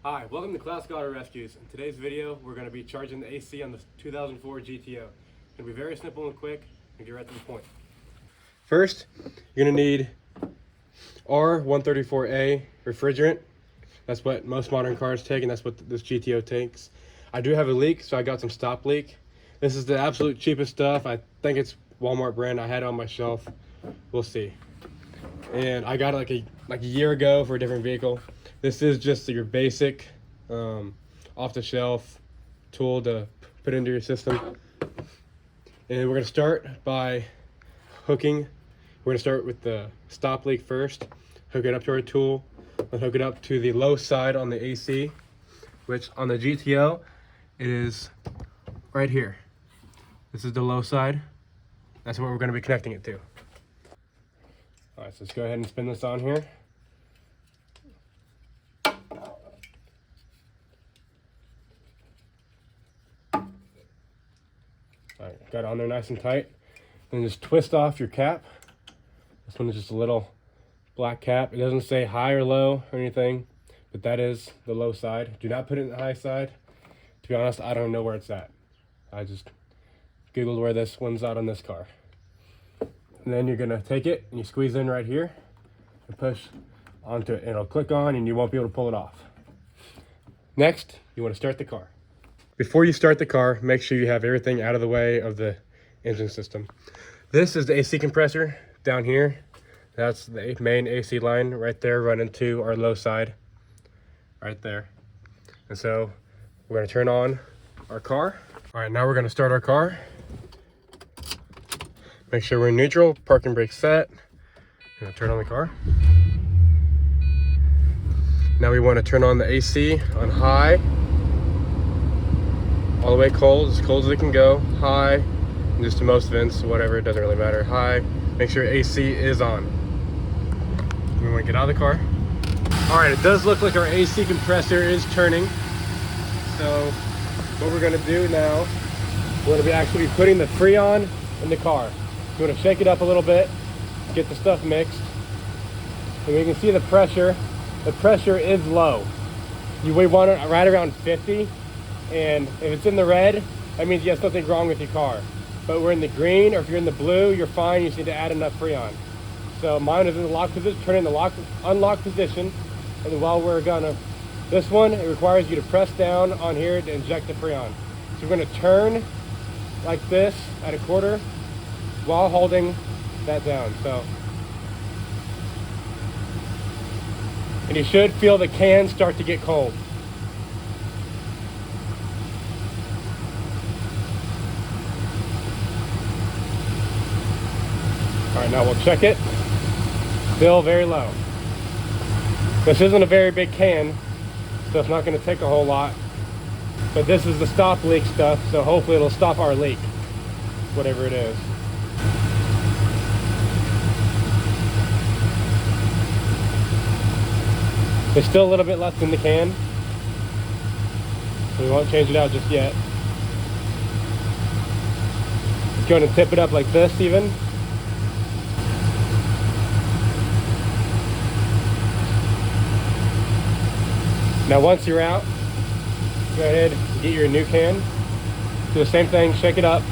Hi, welcome to Classic Auto Rescues. In today's video, we're going to be charging the AC on the 2004 GTO. It's going to be very simple and quick and get right to the point. First, you're going to need R134A refrigerant. That's what most modern cars take, and that's what this GTO takes. I do have a leak, so I got some stop leak. This is the absolute cheapest stuff. I think it's Walmart brand. I had it on my shelf. We'll see. And I got it like a year ago for a different vehicle. This is just your basic off-the-shelf tool to put into your system. And we're going to start by hooking. We're going to start with the stop leak first. Hook it up to our tool. Then hook it up to the low side on the AC, which on the GTO it is right here. This is the low side. That's what we're going to be connecting it to. All right, so let's go ahead and spin this on here. All right, got it on there nice and tight. Then just twist off your cap. This one is just a little black cap. It doesn't say high or low or anything, but that is the low side. Do not put it in the high side. To be honest, I don't know where it's at. I just Googled where this one's out on this car. And then you're gonna take it and you squeeze in right here and push onto it. And it'll click on and you won't be able to pull it off. Next, you wanna start the car. Before you start the car, make sure you have everything out of the way of the engine system. This is the AC compressor down here. That's the main AC line right there running to our low side, right there. And so we're gonna turn on our car. All right, now we're gonna start our car. Make sure we're in neutral, parking brake set. I'm gonna turn on the car. Now we wanna turn on the AC on high. All the way cold as it can go. High, and just to most vents, whatever, it doesn't really matter. High, make sure AC is on. We want to get out of the car. All right, it does look like our AC compressor is turning. So what we're gonna do now, we're gonna be actually putting the Freon in the car. We're gonna shake it up a little bit, get the stuff mixed. And we can see the pressure. The pressure is low. We want it right around 50. And if it's in the red, that means you have something wrong with your car. But we're in the green, or if you're in the blue, you're fine. You just need to add enough Freon. So mine is in the lock position, turn in the unlock position. And then while we're gonna, this one, it requires you to press down on here to inject the Freon. So we're gonna turn like this at a quarter while holding that down. So, and you should feel the can start to get cold. All right, now we'll check it. Still very low. This isn't a very big can, so it's not going to take a whole lot. But this is the stop leak stuff, so hopefully it'll stop our leak, whatever it is. There's still a little bit left in the can, so we won't change it out just yet. Just going to tip it up like this even. Now once you're out, go ahead and get your new can. Do the same thing, shake it up.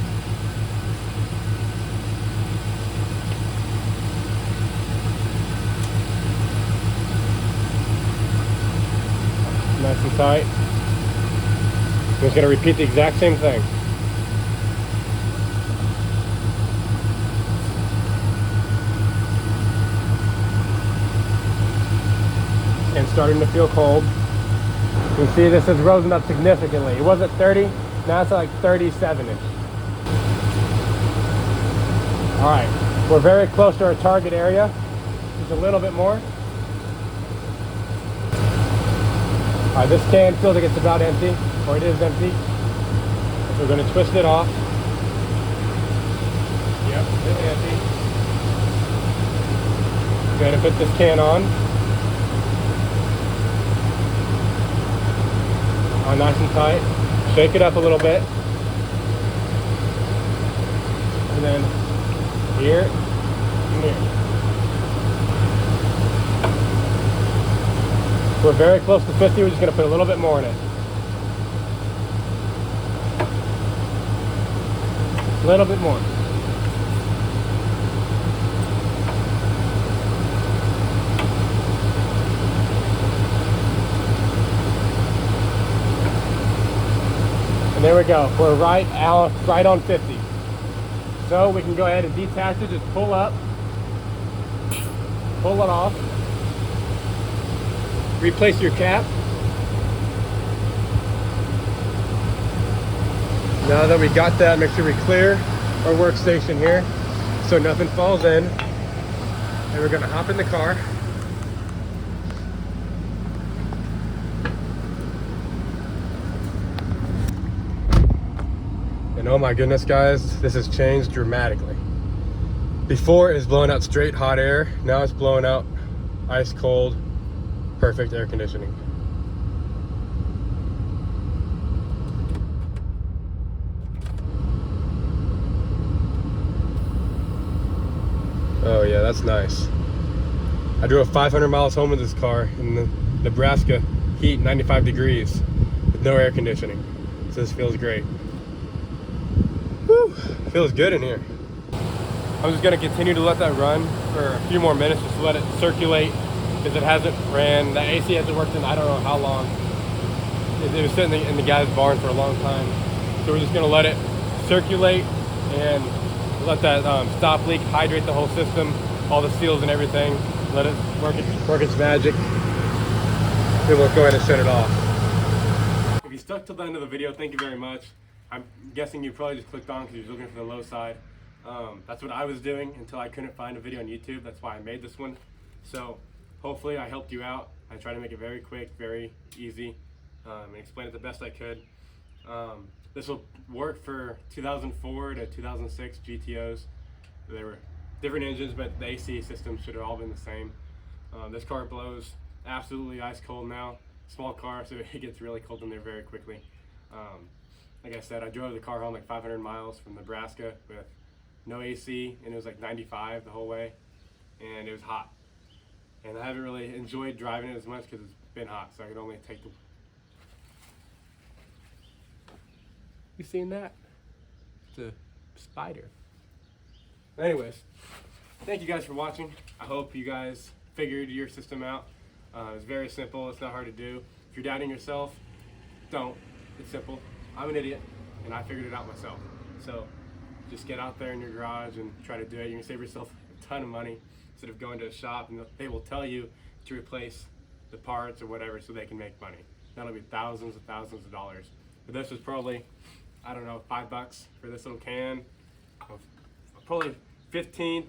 Nice and tight. I'm just gonna repeat the exact same thing. And starting to feel cold. You can see this has risen up significantly. It was at 30, now it's at like 37-ish. All right, we're very close to our target area. Just a little bit more. All right, this can feels like it's about empty, or it is empty. So we're gonna twist it off. Yep, it's empty. We're gonna put this can on. Nice and tight. Shake it up a little bit. And then here and here. We're very close to 50. We're just gonna put a little bit more in it. A little bit more. And there we go. We're right on 50. So we can go ahead and detach it. Just pull up, pull it off, replace your cap. Now that we got that, make sure we clear our workstation here so nothing falls in. And we're gonna hop in the car. And oh my goodness, guys, this has changed dramatically. Before it was blowing out straight hot air. Now it's blowing out ice cold, perfect air conditioning. Oh yeah, that's nice. I drove 500 miles home with this car in the Nebraska heat, 95 degrees, with no air conditioning. So this feels great. Whew, feels good in here. I'm just gonna continue to let that run for a few more minutes, just to let it circulate, because it hasn't ran, the AC hasn't worked in I don't know how long. It was sitting in the guy's barn for a long time. So we're just gonna let it circulate and let that stop leak, hydrate the whole system, all the seals and everything. Let it work its magic. Then we'll go ahead and shut it off. If you stuck till the end of the video, thank you very much. I'm guessing you probably just clicked on because you're looking for the low side. That's what I was doing until I couldn't find a video on YouTube. That's why I made this one. So hopefully I helped you out. I tried to make it very quick, very easy, and explain it the best I could. This will work for 2004 to 2006 GTOs. They were different engines, but the AC system should have all been the same. This car blows absolutely ice cold now. Small car, so it gets really cold in there very quickly. Like I said, I drove the car home like 500 miles from Nebraska with no AC, and it was like 95 the whole way, and it was hot. And I haven't really enjoyed driving it as much because it's been hot, so I could only take the... You seen that? It's a spider. Anyways, thank you guys for watching. I hope you guys figured your system out. It's very simple. It's not hard to do. If you're doubting yourself, don't. It's simple. I'm an idiot, and I figured it out myself. So just get out there in your garage and try to do it. You can save yourself a ton of money instead of going to a shop, and they will tell you to replace the parts or whatever so they can make money. That'll be thousands and thousands of dollars. But this was probably, I don't know, $5 for this little can. Probably 15,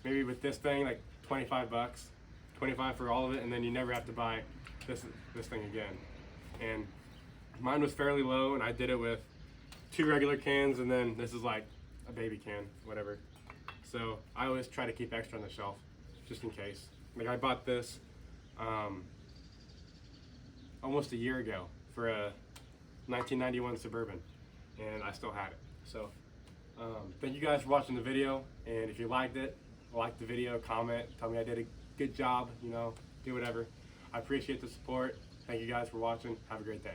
maybe with this thing, like 25 bucks. 25 for all of it, and then you never have to buy this thing again. And mine was fairly low, and I did it with 2 regular cans, and then this is like a baby can, whatever. So I always try to keep extra on the shelf, just in case. Like I bought this almost a year ago for a 1991 Suburban, and I still had it. So thank you guys for watching the video, and if you liked it, like the video, comment, tell me I did a good job, you know, do whatever. I appreciate the support. Thank you guys for watching. Have a great day.